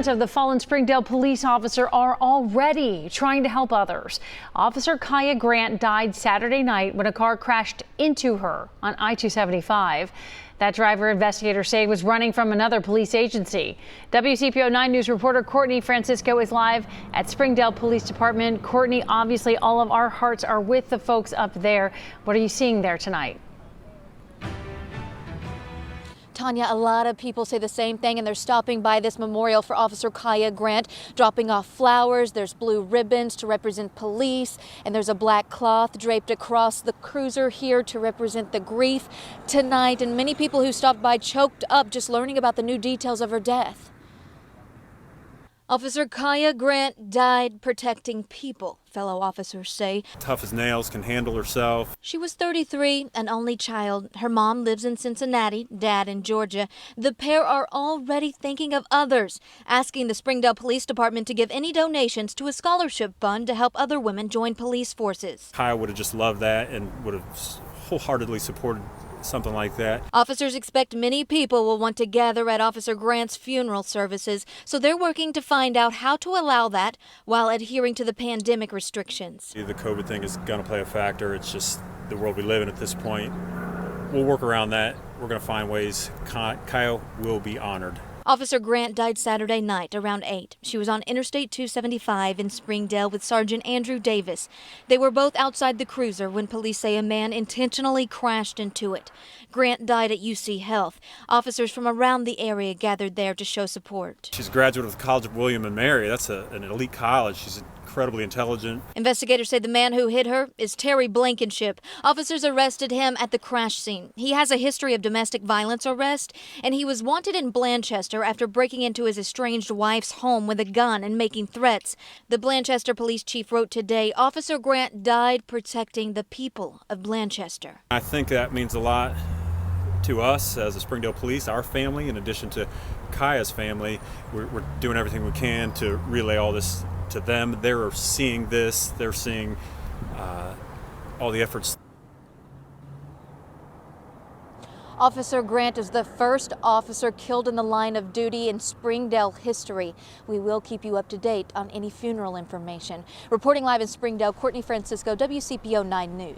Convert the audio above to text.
parents of the fallen Springdale police officer are already trying to help others. Officer Kaia Grant died Saturday night when a car crashed into her on I-275. That driver, investigators say, was running from another police agency. WCPO 9 News reporter Courtney Francisco is live at Springdale Police Department. Courtney, obviously all of our hearts are with the folks up there. What are you seeing there tonight? Tanya, a lot of people say the same thing, and they're stopping by this memorial for Officer Kaia Grant, dropping off flowers. There's blue ribbons to represent police, and there's a black cloth draped across the cruiser here to represent the grief tonight. And many people who stopped by choked up just learning about the new details of her death. Officer Kaia Grant died protecting people, fellow officers say. Tough as nails, can handle herself. She was 33, an only child. Her mom lives in Cincinnati, dad in Georgia. The pair are already thinking of others, asking the Springdale Police Department to give any donations to a scholarship fund to help other women join police forces. Kaia would have just loved that and would have wholeheartedly supported something like that. Officers expect many people will want to gather at Officer Grant's funeral services, so they're working to find out how to allow that while adhering to the pandemic restrictions. The COVID thing is going to play a factor. It's just the world we live in at this point. We'll work around that. We're going to find ways. Kaia will be honored. Officer Grant died Saturday night around 8. She was on Interstate 275 in Springdale with Sergeant Andrew Davis. They were both outside the cruiser when police say a man intentionally crashed into it. Grant died at UC Health. Officers from around the area gathered there to show support. She's a graduate of the College of William and Mary. That's an elite college. She's incredibly intelligent. Investigators say the man who hit her is Terry Blankenship. Officers arrested him at the crash scene. He has a history of domestic violence arrest, and he was wanted in Blanchester after breaking into his estranged wife's home with a gun and making threats. The Blanchester police chief wrote today, Officer Grant died protecting the people of Blanchester. I think that means a lot to us as the Springdale Police, our family, in addition to Kaia's family. We're doing everything we can to relay all this to them. They're seeing this. They're seeing all the efforts. Officer Grant is the first officer killed in the line of duty in Springdale history. We will keep you up to date on any funeral information. Reporting live in Springdale, Courtney Francisco, WCPO 9 News.